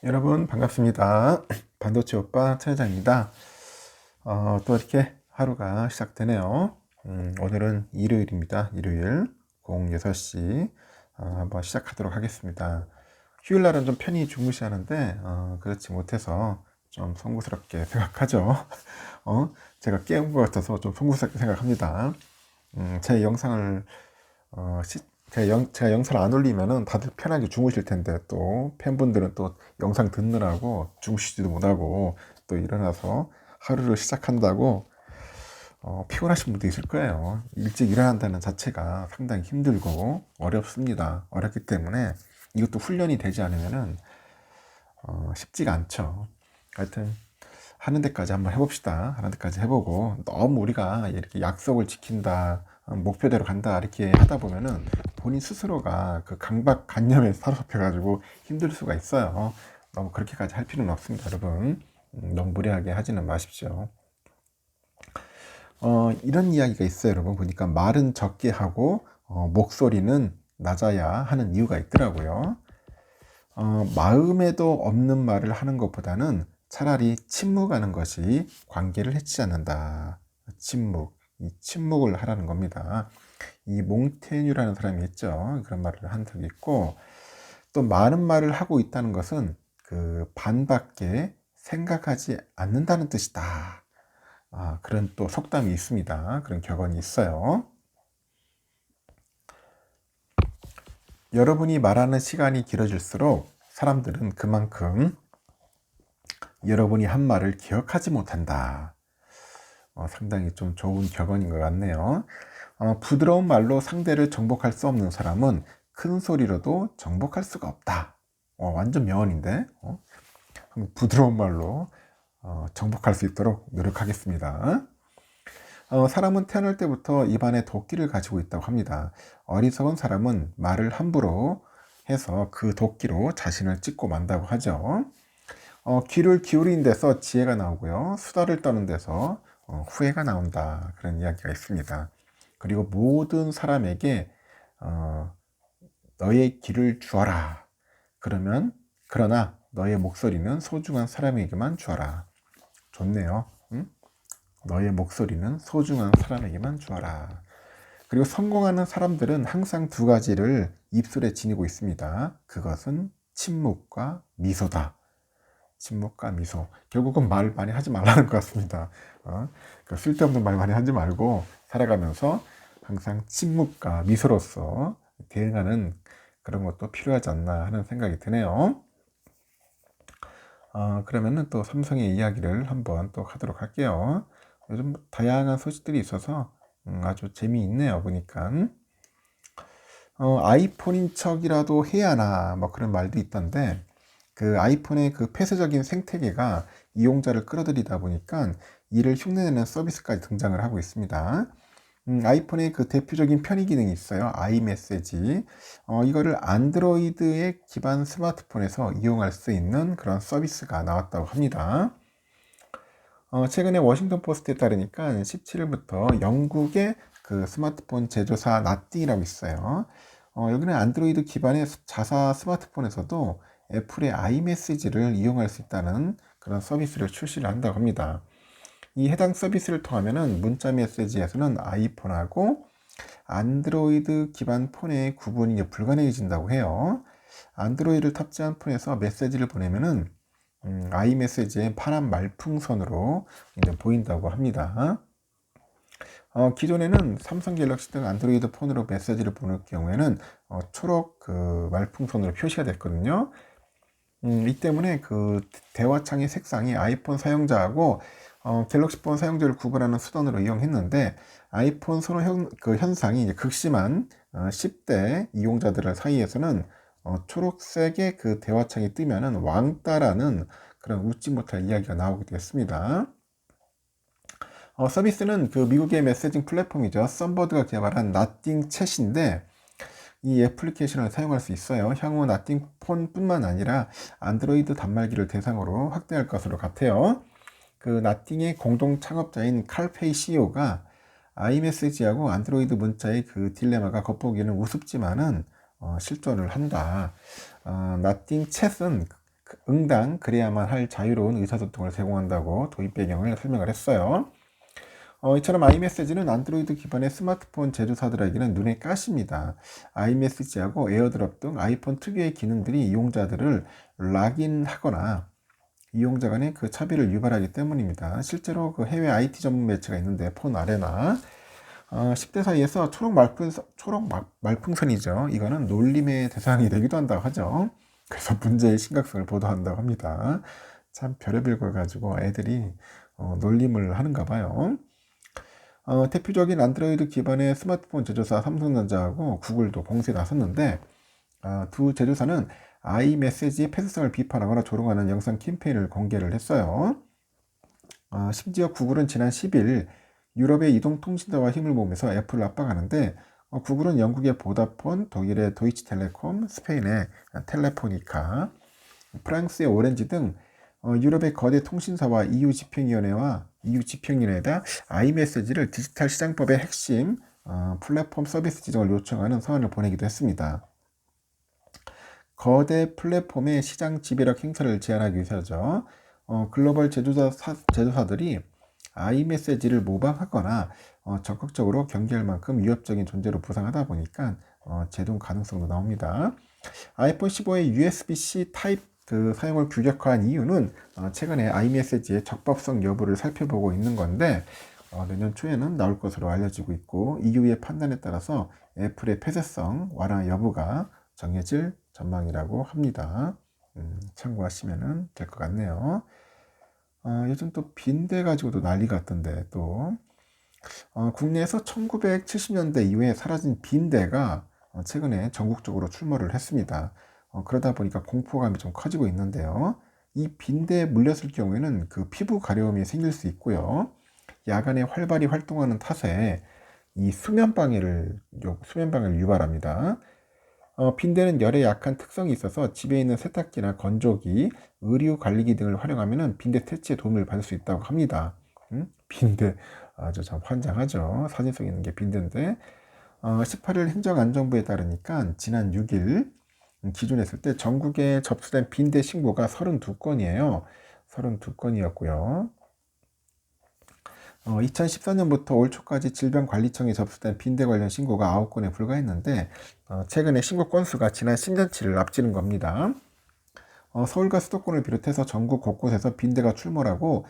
여러분 반갑습니다. 반도체 오빠 최 회장입니다. 또 이렇게 하루가 시작되네요. 오늘은 일요일입니다. 일요일 06시 한번 시작하도록 하겠습니다. 휴일 날은 좀 편히 주무시하는데 그렇지 못해서 좀 송구스럽게 생각하죠. 제가 깨운 것 같아서 좀 송구스럽게 생각합니다. 제 영상을 제가 영상을 안 올리면은 다들 편하게 주무실 텐데 또 팬분들은 또 영상 듣느라고 주무시지도 못하고 또 일어나서 하루를 시작한다고 피곤하신 분도 있을 거예요. 일찍 일어난다는 자체가 상당히 힘들고 어렵습니다. 어렵기 때문에 이것도 훈련이 되지 않으면은 쉽지가 않죠. 하여튼 하는 데까지 한번 해봅시다. 하는 데까지 해보고 너무 우리가 이렇게 약속을 지킨다, 목표대로 간다 이렇게 하다 보면은 본인 스스로가 그 강박관념에 사로잡혀가지고 힘들 수가 있어요. 너무 그렇게까지 할 필요는 없습니다, 여러분. 너무 무리하게 하지는 마십시오. 이런 이야기가 있어요, 여러분. 보니까 말은 적게 하고 목소리는 낮아야 하는 이유가 있더라고요. 마음에도 없는 말을 하는 것보다는 차라리 침묵하는 것이 관계를 해치지 않는다. 이 침묵을 하라는 겁니다. 이 몽테뉴라는 사람이 있죠. 그런 말을 한 적이 있고, 또 많은 말을 하고 있다는 것은 그 반밖에 생각하지 않는다는 뜻이다. 그런 또 속담이 있습니다. 그런 격언이 있어요. 여러분이 말하는 시간이 길어질수록 사람들은 그만큼 여러분이 한 말을 기억하지 못한다. 상당히 좀 좋은 격언인 것 같네요. 부드러운 말로 상대를 정복할 수 없는 사람은 큰 소리로도 정복할 수가 없다. 완전 명언인데 부드러운 말로 정복할 수 있도록 노력하겠습니다. 사람은 태어날 때부터 입안에 도끼를 가지고 있다고 합니다. 어리석은 사람은 말을 함부로 해서 그 도끼로 자신을 찢고 만다고 하죠. 귀를 기울인 데서 지혜가 나오고요. 수다를 떠는 데서 후회가 나온다. 그런 이야기가 있습니다. 그리고 모든 사람에게 너의 귀를 주어라. 그러나 너의 목소리는 소중한 사람에게만 주어라. 좋네요. 응? 너의 목소리는 소중한 사람에게만 주어라. 그리고 성공하는 사람들은 항상 두 가지를 입술에 지니고 있습니다. 그것은 침묵과 미소다. 침묵과 미소. 결국은 말 많이 하지 말라는 것 같습니다. 쓸데없는 말 많이 하지 말고 살아가면서 항상 침묵과 미소로서 대응하는 그런 것도 필요하지 않나 하는 생각이 드네요. 그러면은 또 삼성의 이야기를 한번 또 하도록 할게요. 요즘 다양한 소식들이 있어서 아주 재미있네요. 보니까 아이폰인 척이라도 해야 하나 뭐 그런 말도 있던데 그 아이폰의 그 폐쇄적인 생태계가 이용자를 끌어들이다 보니까 이를 흉내내는 서비스까지 등장을 하고 있습니다. 아이폰의 그 대표적인 편의 기능이 있어요. 아이메시지. 이거를 안드로이드의 기반 스마트폰에서 이용할 수 있는 그런 서비스가 나왔다고 합니다. 최근에 워싱턴 포스트에 따르니까 17일부터 영국의 그 스마트폰 제조사 나띵이라고 있어요. 여기는 안드로이드 기반의 자사 스마트폰에서도 애플의 아이메시지를 이용할 수 있다는 그런 서비스를 출시를 한다고 합니다. 이 해당 서비스를 통하면은 문자 메시지에서는 아이폰하고 안드로이드 기반 폰의 구분이 불가능해진다고 해요. 안드로이드를 탑재한 폰에서 메시지를 보내면은 아이메시지의 파란 말풍선으로 이제 보인다고 합니다. 기존에는 삼성 갤럭시 등 안드로이드 폰으로 메시지를 보낼 경우에는 초록 그 말풍선으로 표시가 됐거든요. 이 때문에 그 대화창의 색상이 아이폰 사용자하고 갤럭시 폰 사용자를 구분하는 수단으로 이용했는데 아이폰 선호 그 현상이 이제 극심한 10대 이용자들 사이에서는 초록색의 그 대화창이 뜨면은 왕따라는 그런 웃지 못할 이야기가 나오게 됐습니다. 서비스는 그 미국의 메시징 플랫폼이죠. 썬버드가 개발한 나띵 챗인데 이 애플리케이션을 사용할 수 있어요. 향후 나띵 폰뿐만 아니라 안드로이드 단말기를 대상으로 확대할 것으로 같아요. 그 나띵의 공동 창업자인 칼페이 CEO가 아이메시지하고 안드로이드 문자의 그 딜레마가 겉보기에는 우습지만은 실존을 한다. 나띵 챗은 응당 그래야만 할 자유로운 의사소통을 제공한다고 도입 배경을 설명을 했어요. 이처럼 아이메시지는 안드로이드 기반의 스마트폰 제조사들에게는 눈에 까십니다. 아이메시지하고 에어드롭 등 아이폰 특유의 기능들이 이용자들을 락인하거나 이용자 간의 그 차별을 유발하기 때문입니다. 실제로 그 해외 IT 전문 매체가 있는데 폰 아레나 10대 사이에서 초록 말풍선이죠. 이거는 놀림의 대상이 되기도 한다고 하죠. 그래서 문제의 심각성을 보도한다고 합니다. 참 별의별 걸 가지고 애들이 놀림을 하는가 봐요. 대표적인 안드로이드 기반의 스마트폰 제조사 삼성전자하고 구글도 공세에 나섰는데 두 제조사는 아이메시지의 폐쇄성을 비판하거나 조롱하는 영상 캠페인을 공개를 했어요. 심지어 구글은 지난 10일 유럽의 이동통신사와 힘을 모으면서 애플을 압박하는데 구글은 영국의 보다폰, 독일의 도이치텔레콤, 스페인의 텔레포니카, 프랑스의 오렌지 등 유럽의 거대 통신사와 EU 집행위원회에다 아이메시지를 디지털 시장법의 핵심 플랫폼 서비스 지정을 요청하는 서한을 보내기도 했습니다. 거대 플랫폼의 시장 지배력 행사를 제한하기 위해서죠. 글로벌 제조사들이 아이메시지를 모방하거나 적극적으로 경계할 만큼 위협적인 존재로 부상하다 보니까 제동 가능성도 나옵니다. 아이폰 15의 USB-C 타입 사용을 규격화한 이유는 최근에 아이메시지의 적법성 여부를 살펴보고 있는 건데 내년 초에는 나올 것으로 알려지고 있고 EU의 판단에 따라서 애플의 폐쇄성 완화 여부가 정해질 전망이라고 합니다. 참고하시면 될 것 같네요. 요즘 또 빈대 가지고도 난리 같던데 또 국내에서 1970년대 이후에 사라진 빈대가 최근에 전국적으로 출몰을 했습니다. 그러다 보니까 공포감이 좀 커지고 있는데요. 이 빈대에 물렸을 경우에는 그 피부 가려움이 생길 수 있고요. 야간에 활발히 활동하는 탓에 이 수면방해를 유발합니다. 빈대는 열에 약한 특성이 있어서 집에 있는 세탁기나 건조기, 의류 관리기 등을 활용하면 빈대 퇴치에 도움을 받을 수 있다고 합니다. 빈대 아주 참 환장하죠. 사진 속에 있는 게 빈대인데 18일 행정안전부에 따르니까 지난 6일 기준했을 때 전국에 접수된 빈대 신고가 32건이에요. 32건이었고요. 2014년부터 올 초까지 질병관리청에 접수된 빈대 관련 신고가 9건에 불과했는데 최근에 신고 건수가 지난 10년치를 앞지른 겁니다. 서울과 수도권을 비롯해서 전국 곳곳에서 빈대가 출몰하고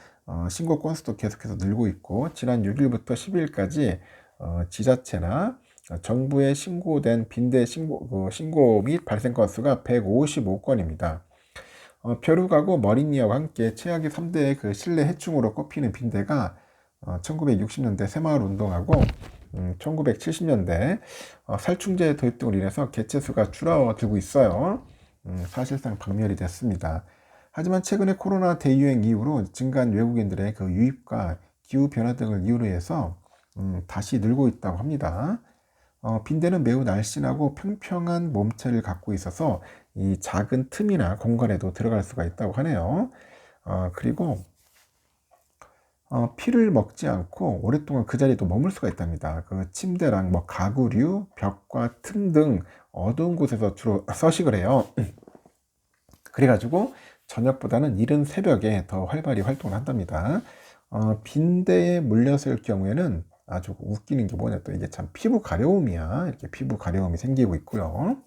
신고 건수도 계속해서 늘고 있고 지난 6일부터 10일까지 지자체나 정부에 신고된 빈대 신고 및 발생 건수가 155건입니다. 벼룩하고 머릿니와 함께 최악의 3대의 그 실내 해충으로 꼽히는 빈대가 1960년대 새마을 운동하고 1970년대 살충제 도입 등으로 인해서 개체수가 줄어들고 있어요. 사실상 박멸이 됐습니다. 하지만 최근에 코로나 대유행 이후로 증가한 외국인들의 그 유입과 기후변화 등을 이유로 해서 다시 늘고 있다고 합니다. 빈대는 매우 날씬하고 평평한 몸체를 갖고 있어서 이 작은 틈이나 공간에도 들어갈 수가 있다고 하네요. 그리고 피를 먹지 않고 오랫동안 그 자리에 또 머물 수가 있답니다. 그 침대랑 뭐 가구류, 벽과 틈 등 어두운 곳에서 주로 서식을 해요. 그래가지고 저녁보다는 이른 새벽에 더 활발히 활동을 한답니다. 빈대에 물렸을 경우에는 아주 웃기는 게 뭐냐, 또 이게 참 피부 가려움이야. 이렇게 피부 가려움이 생기고 있고요.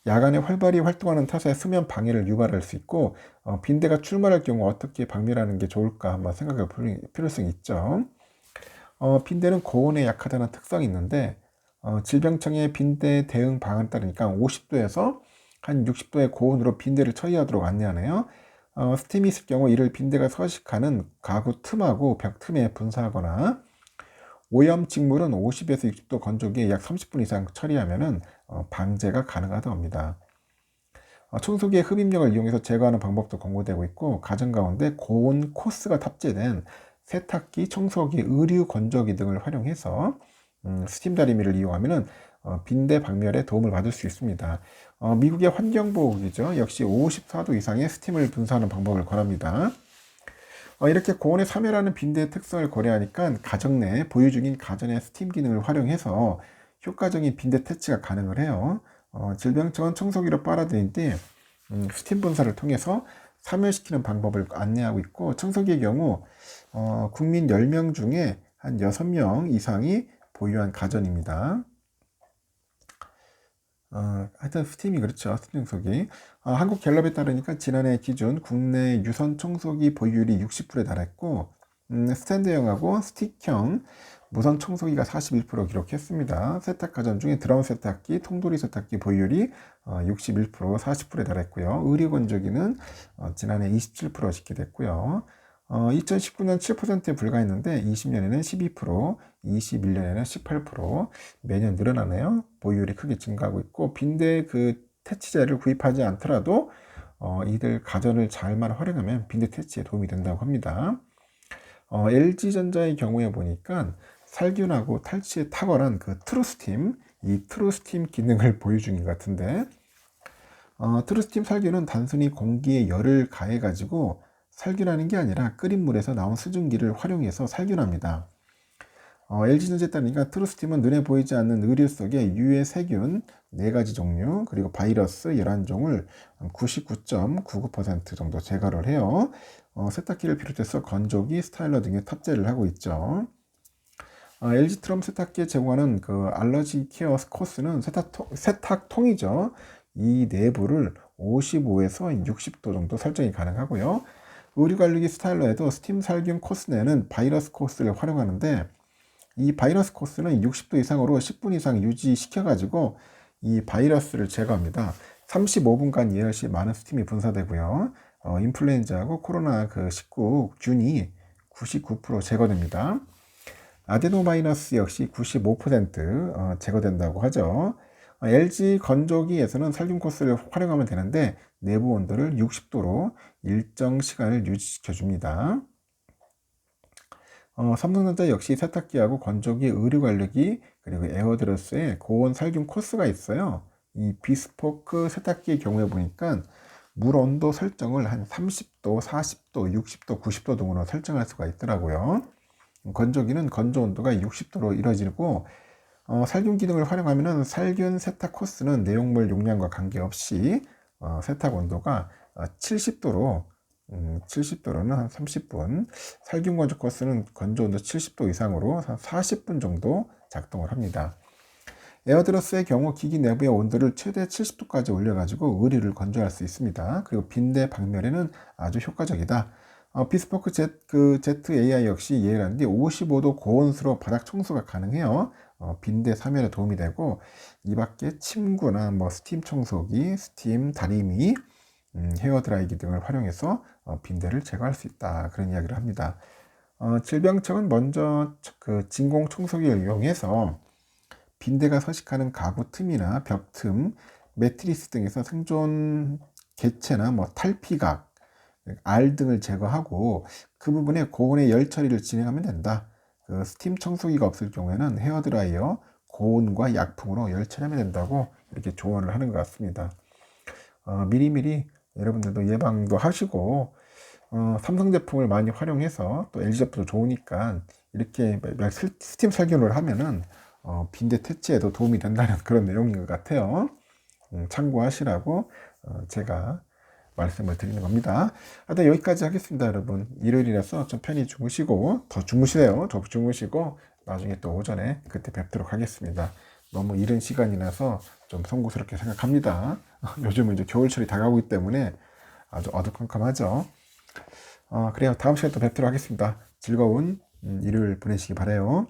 야간에 활발히 활동하는 탓에 수면 방해를 유발할 수 있고 빈대가 출몰할 경우 어떻게 박멸하는 게 좋을까 한번 생각해 볼 필요성이 있죠. 빈대는 고온에 약하다는 특성이 있는데 질병청의 빈대 대응 방안에 따르니까 50도에서 한 60도의 고온으로 빈대를 처리하도록 안내하네요. 스팀이 있을 경우 이를 빈대가 서식하는 가구 틈하고 벽 틈에 분사하거나 오염 직물은 50에서 60도 건조기에 약 30분 이상 처리하면 방제가 가능하다고 합니다. 청소기의 흡입력을 이용해서 제거하는 방법도 권고되고 있고 가정 가운데 고온 코스가 탑재된 세탁기, 청소기, 의류 건조기 등을 활용해서 스팀 다리미를 이용하면 빈대 박멸에 도움을 받을 수 있습니다. 미국의 환경보호국이죠. 역시 54도 이상의 스팀을 분사하는 방법을 권합니다. 이렇게 고온에 사멸하는 빈대의 특성을 고려하니까 가정 내 보유 중인 가전의 스팀 기능을 활용해서 효과적인 빈대 퇴치가 가능을 해요. 질병청은 청소기로 빨아들인 뒤 스팀 분사를 통해서 사멸시키는 방법을 안내하고 있고, 청소기의 경우 국민 10명 중에 한 6명 이상이 보유한 가전입니다. 하여튼 스팀이 그렇죠. 스팀 청소기. 한국갤럽에 따르니까 지난해 기준 국내 유선 청소기 보유율이 60%에 달했고, 스탠드형하고 스틱형 무선 청소기가 41% 기록했습니다. 세탁 가전 중에 드럼 세탁기, 통돌이 세탁기 보유율이 61%, 40%에 달했고요. 의류 건조기는 지난해 27% 집계됐고요. 2019년 7%에 불과했는데 20년에는 12%, 21년에는 18% 매년 늘어나네요. 보유율이 크게 증가하고 있고, 빈대 그 퇴치제를 구입하지 않더라도 이들 가전을 잘만 활용하면 빈대 퇴치에 도움이 된다고 합니다. LG전자의 경우에 보니까 살균하고 탈취에 탁월한 그 트루스팀, 이 트루스팀 기능을 보유 중인 것 같은데, 트루스팀 살균은 단순히 공기에 열을 가해 가지고 살균하는 게 아니라 끓인 물에서 나온 수증기를 활용해서 살균합니다. LG전자에 따르니까 트루스팀은 눈에 보이지 않는 의류 속에 유해 세균 4가지 종류, 그리고 바이러스 11종을 99.99% 정도 제거를 해요. 세탁기를 비롯해서 건조기, 스타일러 등에 탑재를 하고 있죠. LG 트럼 세탁기에 제공하는 그 알러지 케어 코스는 세탁통이죠. 이 내부를 55에서 60도 정도 설정이 가능하고요. 의류 관리기 스타일러에도 스팀 살균 코스 내는 바이러스 코스를 활용하는데, 이 바이러스 코스는 60도 이상으로 10분 이상 유지시켜가지고 이 바이러스를 제거합니다. 35분간 예열 시 많은 스팀이 분사되고요. 인플루엔자하고 코로나 그 19 균이 99% 제거됩니다. 아데노바이러스 역시 95% 제거된다고 하죠. LG 건조기에서는 살균 코스를 활용하면 되는데 내부 온도를 60도로 일정 시간을 유지시켜 줍니다. 삼성전자 역시 세탁기하고 건조기, 의류관리기, 그리고 에어드레스에 고온 살균 코스가 있어요. 이 비스포크 세탁기의 경우에 보니까 물 온도 설정을 한 30도, 40도, 60도, 90도 등으로 설정할 수가 있더라고요. 건조기는 건조 온도가 60도로 이루어지고, 살균 기능을 활용하면 살균 세탁 코스는 내용물 용량과 관계없이 세탁 온도가 70도로 70도로는 한 30분, 살균 건조 코스는 건조 온도 70도 이상으로 한 40분 정도 작동을 합니다. 에어드러스의 경우 기기 내부의 온도를 최대 70도까지 올려가지고 의류를 건조할 수 있습니다. 그리고 빈대 박멸에는 아주 효과적이다. 비스포크 ZAI 역시 예열한 뒤 55도 고온수로 바닥 청소가 가능해요. 빈대 사멸에 도움이 되고, 이 밖에 침구나 뭐 스팀 청소기, 스팀 다리미, 헤어드라이기 등을 활용해서 빈대를 제거할 수 있다, 그런 이야기를 합니다. 질병청은 먼저 그 진공 청소기를 이용해서 빈대가 서식하는 가구 틈이나 벽 틈, 매트리스 등에서 생존 개체나 뭐 탈피각, 알 등을 제거하고 그 부분에 고온의 열 처리를 진행하면 된다. 그 스팀 청소기가 없을 경우에는 헤어드라이어, 고온과 약풍으로 열 처리하면 된다고 이렇게 조언을 하는 것 같습니다. 미리미리 여러분들도 예방도 하시고, 삼성 제품을 많이 활용해서 또 LG 제품도 좋으니까 이렇게 스팀 살균을 하면은 빈대 퇴치에도 도움이 된다는 그런 내용인 것 같아요. 참고하시라고 제가 말씀을 드리는 겁니다. 하여튼 여기까지 하겠습니다, 여러분. 일요일이라서 좀 편히 주무시고, 더 주무시래요. 더 주무시고 나중에 또 오전에 그때 뵙도록 하겠습니다. 너무 이른 시간이라서 좀 송구스럽게 생각합니다. 요즘은 이제 겨울철이 다가오기 때문에 아주 어두컴컴하죠. 그래요. 다음 시간에 또 뵙도록 하겠습니다. 즐거운 일요일 보내시기 바라요.